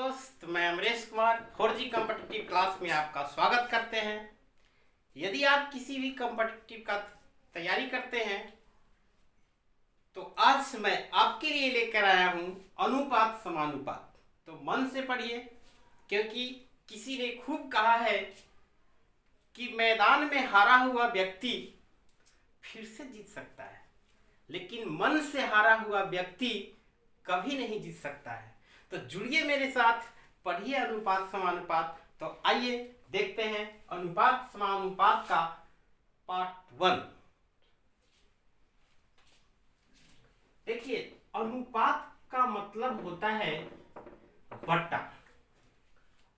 दोस्त, मैं Amresh Kumar 4G competitive class में आपका स्वागत करते हैं। यदि आप किसी भी कॉम्पिटिटिव का तैयारी करते हैं तो आज मैं आपके लिए लेकर आया हूं अनुपात समानुपात। तो मन से पढ़िए, क्योंकि किसी ने खूब कहा है कि मैदान में हारा हुआ व्यक्ति फिर से जीत सकता है, लेकिन मन से हारा हुआ व्यक्ति कभी नहीं जीत सकता है। तो जुड़िए मेरे साथ, पढ़िए अनुपात समानुपात। तो आइए देखते हैं अनुपात समानुपात का पार्ट 1। देखिए, अनुपात का मतलब होता है बट्टा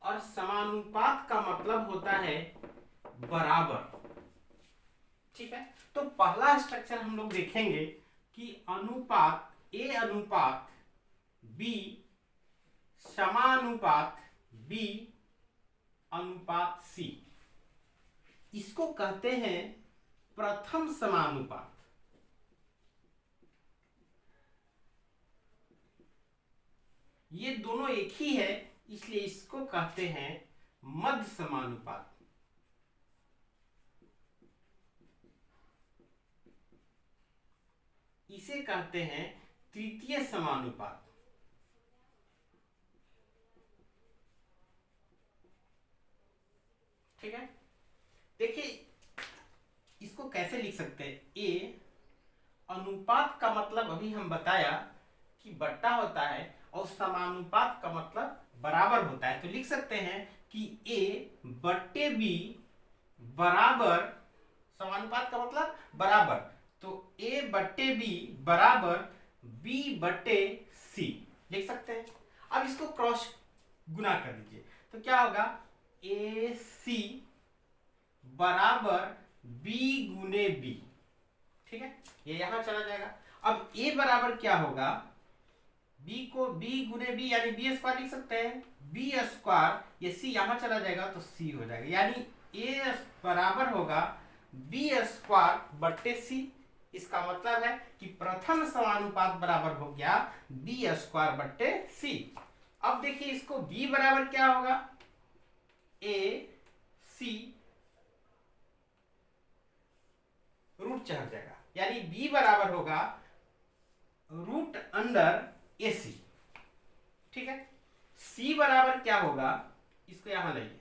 और समानुपात का मतलब होता है बराबर। ठीक है, तो पहला स्ट्रक्चर हम लोग देखेंगे कि अनुपात ए अनुपात बी समानुपात बी अनुपात सी, इसको कहते हैं प्रथम समानुपात। ये दोनों एक ही है, इसलिए इसको कहते हैं मध्य समानुपात। इसे कहते हैं तृतीय समानुपात। ठीक है, देखिए इसको कैसे लिख सकते हैं। ए अनुपात का मतलब अभी हम बताया कि बट्टा होता है और समानुपात का मतलब बराबर होता है। तो लिख सकते हैं कि ए बट्टे बी बराबर, समानुपात का मतलब बराबर, तो ए बट्टे बी बराबर बी बट्टे सी लिख सकते हैं। अब इसको क्रॉस गुना कर दीजिए तो क्या होगा, ए सी बराबर बी गुने बी। ठीक है, ये यहां चला जाएगा। अब ए बराबर क्या होगा, बी को बी गुने बी यानी बी स्क्वायर लिख सकते हैं, बी स्क्वायर, ये सी यहां चला जाएगा तो सी हो जाएगा, यानी ए बराबर होगा बी स्क्वायर बट्टे सी। इसका मतलब है कि प्रथम समानुपात बराबर हो गया बी स्क्वायर बट्टे सी। अब देखिए इसको बी बराबर क्या होगा, ए सी रूट चढ़ जाएगा, यानी बी बराबर होगा रूट अंडर ए सी। ठीक है, सी बराबर क्या होगा, इसको यहां लाइए,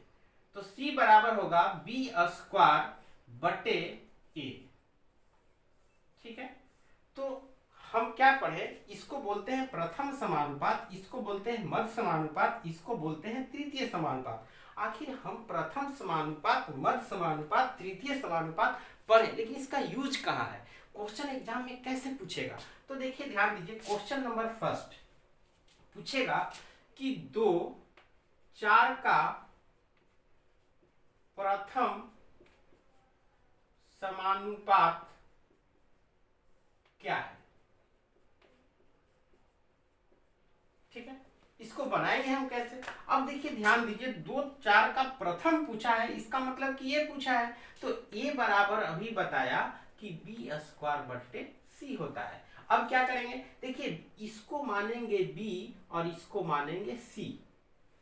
तो सी बराबर होगा बी स्क्वायर बटे ए। ठीक है, तो हम क्या पढ़े, इसको बोलते हैं प्रथम समानुपात, इसको बोलते हैं मध्य समानुपात, इसको बोलते हैं तृतीय समानुपात। आखिर हम प्रथम समानुपात, मध्य समानुपात, तृतीय समानुपात पढ़े, लेकिन इसका यूज कहाँ है, क्वेश्चन एग्जाम में कैसे पूछेगा। तो देखिए ध्यान दीजिए, क्वेश्चन नंबर फर्स्ट पूछेगा कि 2 4 का प्रथम समानुपात क्या है। ठीक है, इसको बनाएंगे हम कैसे। अब देखिए ध्यान दीजिए, 2 4 का प्रथम पूछा है, इसका मतलब कि ये पूछा है, तो ए बराबर अभी बताया कि बी स्क्वायर बट्टे सी होता है। अब क्या करेंगे, देखिए इसको मानेंगे बी और इसको मानेंगे सी।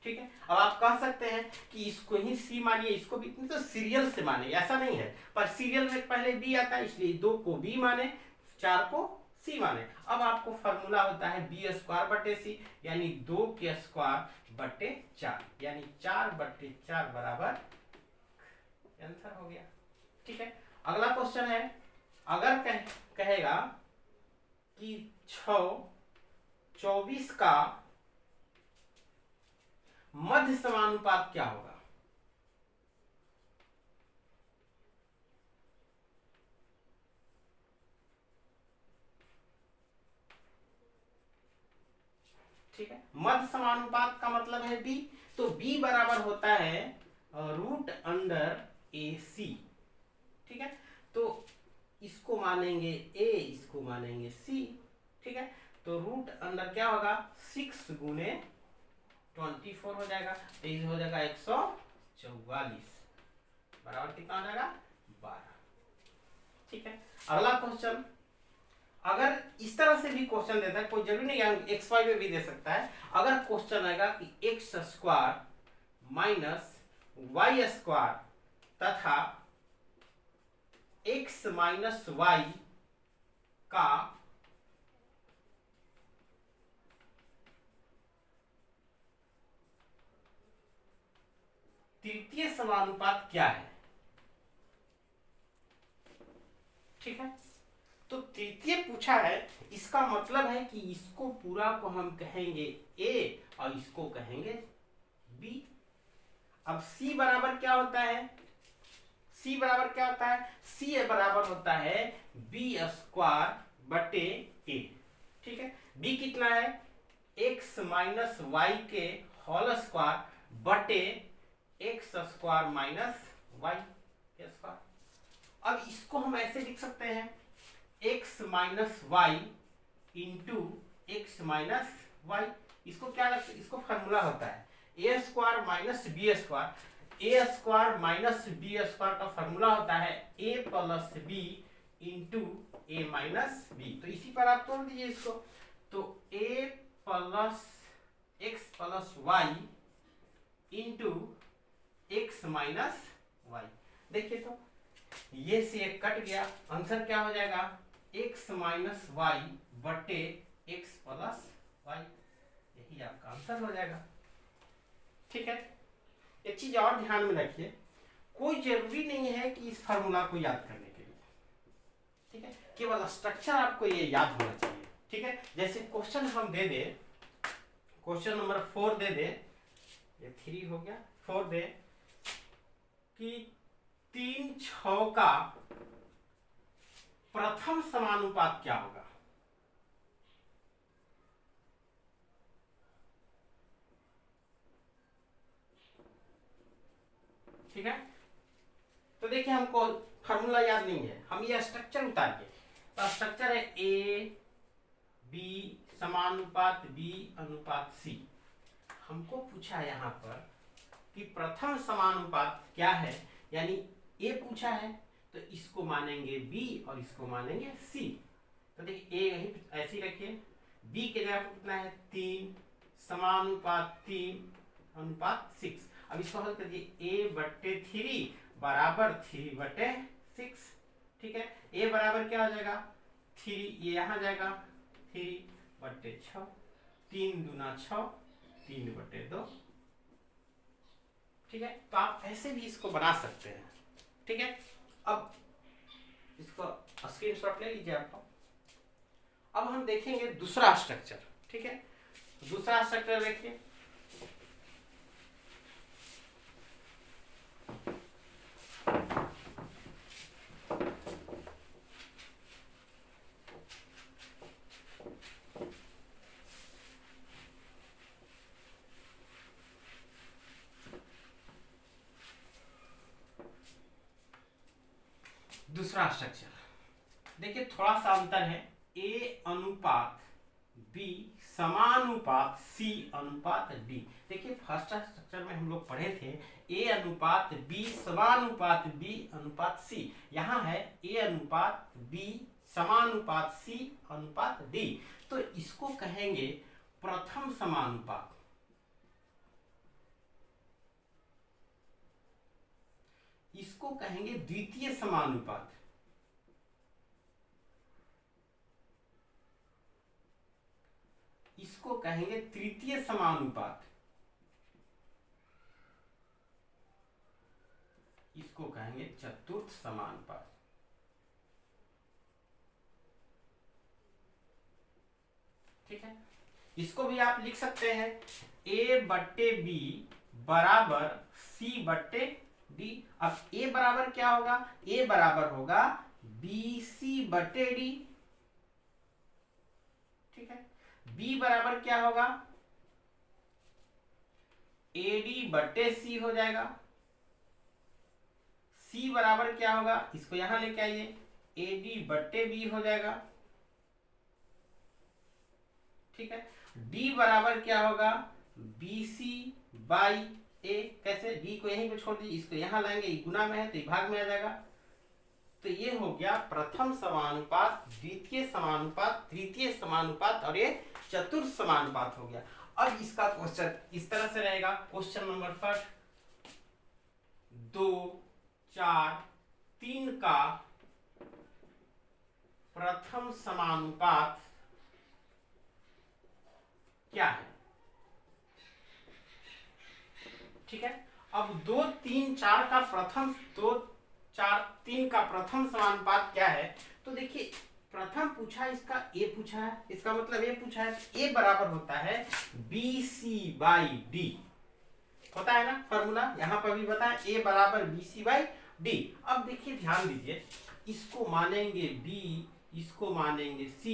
ठीक है, अब आप कह सकते हैं कि इसको ही सी मानिए, इसको भी, तो सीरियल से माने, ऐसा नहीं है, पर सीरियल में पहले बी आता है, इसलिए 2 को बी माने, 4 को सी माने। अब आपको फॉर्मूला होता है बी स्क्वायर बटे सी, यानी 2 के स्क्वायर बटे 4, यानी 4 बटे 4 बराबर आंसर हो गया। ठीक है, अगला क्वेश्चन है, अगर कहेगा कि 6 24 का मध्य समानुपात क्या होगा। ठीक है, मध्य समानुपात का मतलब है बी, तो बी बराबर होता है रूट अंडर ए सी। ठीक है, तो इसको मानेंगे ए, इसको मानेंगे सी। ठीक है, तो रूट अंडर क्या होगा, 6 गुने 24 हो जाएगा, तो ये हो जाएगा 144 बराबर कितना हो जाएगा, 12। ठीक है, अगला क्वेश्चन, अगर इस तरह से भी क्वेश्चन देता है, कोई जरूरी नहीं है, एक्स वाई में भी दे सकता है। अगर क्वेश्चन आएगा कि X square minus Y square तथा एक्स माइनस वाई का तृतीय समानुपात क्या है, ठीक है। तो तृतीय पूछा है, इसका मतलब है कि इसको पूरा को हम कहेंगे ए और इसको कहेंगे बी। अब सी बराबर क्या होता है, सी बराबर क्या होता है, सी बराबर होता है बी स्क्वायर बटे ए, ठीक है। बी कितना है, एक्स माइनस वाई के होल स्क्वायर बटे एक्स स्क्वायर माइनस वाई के स्क्वायर। अब इसको हम ऐसे लिख सकते हैं, X minus Y into X minus Y. इसको क्या लगता है, इसको फॉर्मूला होता है A square minus B square. A square minus B square का फॉर्मूला होता है A plus B into A minus B. तो इसी पर आप तोड़ दीजिए इसको, तो A plus x plus Y into X minus Y. देखिए तो ये से एक कट गया, आंसर क्या हो जाएगा, एक्स माइनस वाई बटे एक्स प्लस वाई, यही आपका आंसर हो जाएगा, ठीक है। एक चीज और ध्यान में रखिए, कोई जरूरी नहीं है कि इस फार्मूला को याद करने के लिए, ठीक है, केवल स्ट्रक्चर आपको ये याद होना चाहिए, ठीक है। जैसे क्वेश्चन हम दे दे, क्वेश्चन नंबर 4 दे दे, ये 3 हो गया, 4 दे कि 3/6 का प्रथम समानुपात क्या होगा, ठीक है। तो देखिए हमको फार्मूला याद नहीं है, हम ये स्ट्रक्चर उतार के, तो स्ट्रक्चर है ए बी समानुपात बी अनुपात सी। हमको पूछा है यहाँ पर कि प्रथम समानुपात क्या है, यानी ए पूछा है, तो इसको मानेंगे बी और इसको मानेंगे सी। तो देखिए ए यही ऐसे ही रखिए, बी के जगह पर कितना है 3 समानुपात 3 अनुपात 6। अब इसको हल कर दिए, ए बट्टे 3 बराबर 3 बटे 6, ठीक है। ए बराबर क्या हो जाएगा 3, ये यहाँ जाएगा 3 बट्टे 6, 3 दूना 6, 3 बटे 2, ठीक है। तो आप ऐसे भी इसको बना सकते हैं, ठीक है। अब इसको स्क्रीनशॉट ले लीजिए आप। अब हम देखेंगे दूसरा स्ट्रक्चर, ठीक है। दूसरा स्ट्रक्चर देखिए, दूसरा स्ट्रक्चर देखिए, थोड़ा सा अंतर है, ए अनुपात बी समानुपात सी अनुपात डी। देखिए फर्स्ट स्ट्रक्चर में हम लोग पढ़े थे ए अनुपात बी समानुपात बी अनुपात सी, यहाँ है ए अनुपात बी समानुपात सी अनुपात डी। तो इसको कहेंगे प्रथम समानुपात, इसको कहेंगे द्वितीय समानुपात, इसको कहेंगे तृतीय समानुपात, इसको कहेंगे चतुर्थ समानुपात, ठीक है। इसको भी आप लिख सकते हैं ए बट्टे बी बराबर सी बट्टे डी। अब ए बराबर क्या होगा, ए बराबर होगा बी सी बटे डी, ठीक है। बी बराबर क्या होगा, ए डी बटे सी हो जाएगा। सी बराबर क्या होगा, इसको यहां लेके आइए, ए डी बटे बी हो जाएगा, ठीक है। डी बराबर क्या होगा, बी सी बाई ए। कैसे, डी को यहीं पे छोड़ दीजिए, इसको यहां लाएंगे, गुना में है तो भाग में आ जाएगा, तो ये हो गया प्रथम समानुपात, द्वितीय समानुपात, तृतीय समानुपात और ये चतुर्थ समानुपात हो गया। अब इसका क्वेश्चन इस तरह से रहेगा, क्वेश्चन नंबर फर्स्ट, 2, 4, 3 का प्रथम समानुपात क्या है? ठीक है, अब 2, 3, 4 का प्रथम 2, 4, 3 का प्रथम समानुपात क्या है? तो देखिए प्रथम पूछा, इसका ए पूछा है, इसका मतलब ए पूछा है, ए बराबर होता है BC/D, होता है ना फॉर्मूला, यहां पर भी बताएं ए बराबर BC/D। अब देखिए ध्यान दीजिए, इसको मानेंगे B, इसको मानेंगे C,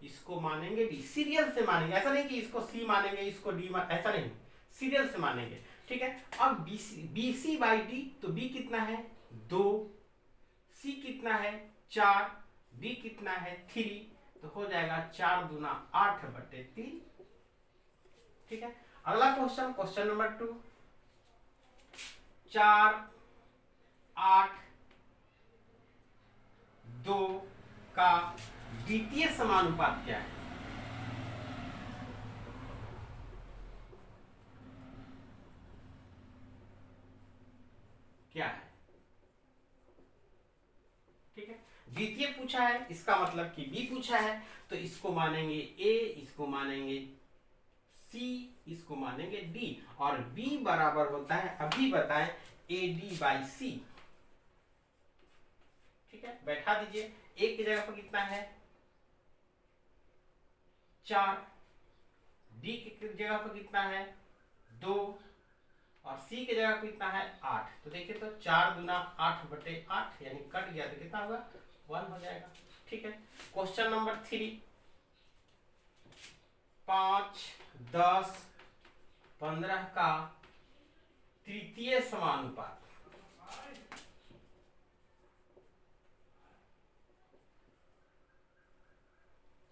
इसको मानेंगे D, सीरियल से मानेंगे, ऐसा नहीं कि इसको C मानेंगे इसको D ऐसा नहीं, सीरियल से मानेंगे। ठीक है, अब BC/D, तो B कितना है 2, C कितना है 4, D कितना है 3, तो हो जाएगा 4 दूना 8/3। ठीक है, अगला क्वेश्चन, क्वेश्चन नंबर 2, 4, 8, 2 का द्वितीय समानुपात क्या है? क्या है? ठीक है, द्वितीय पूछा है, इसका मतलब कि बी पूछा है, तो इसको मानेंगे ए, इसको मानेंगे सी, इसको मानेंगे डी, और बी बराबर होता है, अभी बताएं, AD/C। ठीक है, बैठा दीजिए, एक की जगह पर कितना है 4, डी की जगह पर कितना है 2, और सी की जगह पर कितना है 8। तो देखिए, तो 4 दूना 8/8, यानी कट गया तो कितना होगा 1 हो जाएगा। ठीक है, क्वेश्चन नंबर 3, 5, 10, 15 का तृतीय समानुपात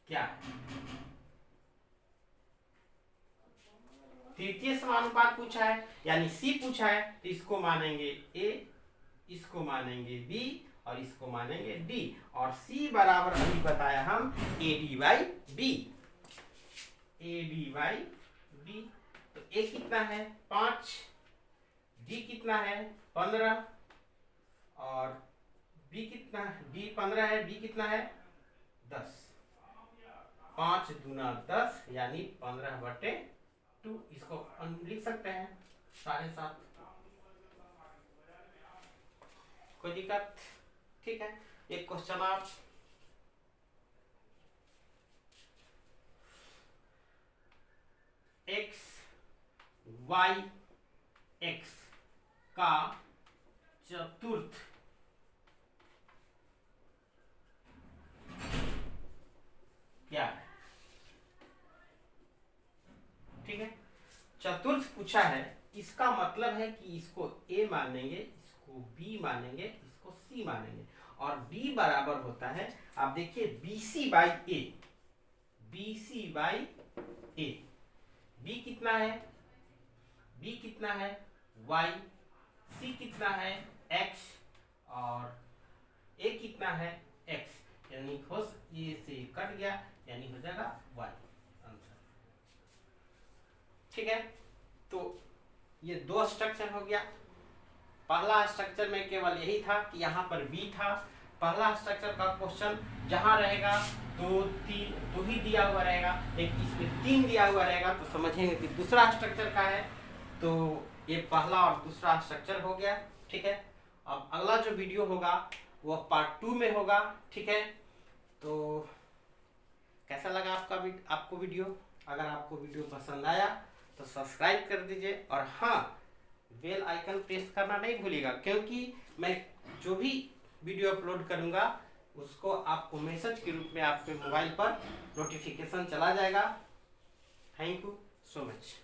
क्या है? तृतीय समानुपात पूछा है, यानी सी पूछा है, तो इसको मानेंगे ए, इसको मानेंगे बी, और इसको मानेंगे डी, और सी बराबर अभी बताया हम AD/B। AD/B, तो ए कितना है 5, डी कितना है 15, और बी कितना है, डी 15 है, बी कितना है 10, 5 दूना 10, यानी 15/2, इसको लिख सकते हैं 7.5। कोई दिक्कत? ठीक है, एक क्वेश्चन आप, x, y, x का चतुर्थ क्या है? ठीक है, चतुर्थ पूछा है, इसका मतलब है कि इसको A मानेंगे, इसको B मानेंगे, इसको C मानेंगे, और D बराबर होता है, आप देखिए BC/A, BC/A, B कितना है, B कितना है Y, C कितना है X, और A कितना है X, यानी खुश ये से कट गया, यानी हो जाएगा Y आंसर। ठीक है, तो ये 2 स्ट्रक्चर हो गया। पहला स्ट्रक्चर में केवल यही था कि यहाँ पर बी था, पहला स्ट्रक्चर का क्वेश्चन जहाँ रहेगा 2, 3, 2 ही दिया हुआ रहेगा, लेकिन इसमें 3 दिया हुआ रहेगा, तो समझेंगे कि दूसरा स्ट्रक्चर का है। तो ये पहला और दूसरा स्ट्रक्चर हो गया। ठीक है, अब अगला जो वीडियो होगा वो पार्ट 2 में होगा। ठीक है, तो कैसा लगा आपको वीडियो? अगर आपको वीडियो पसंद आया तो सब्सक्राइब कर दीजिए, और हाँ, बेल आइकन प्रेस करना नहीं भूलिएगा, क्योंकि मैं जो भी वीडियो अपलोड करूंगा उसको आपको मैसेज के रूप में आपके मोबाइल पर नोटिफिकेशन चला जाएगा। Thank you so much.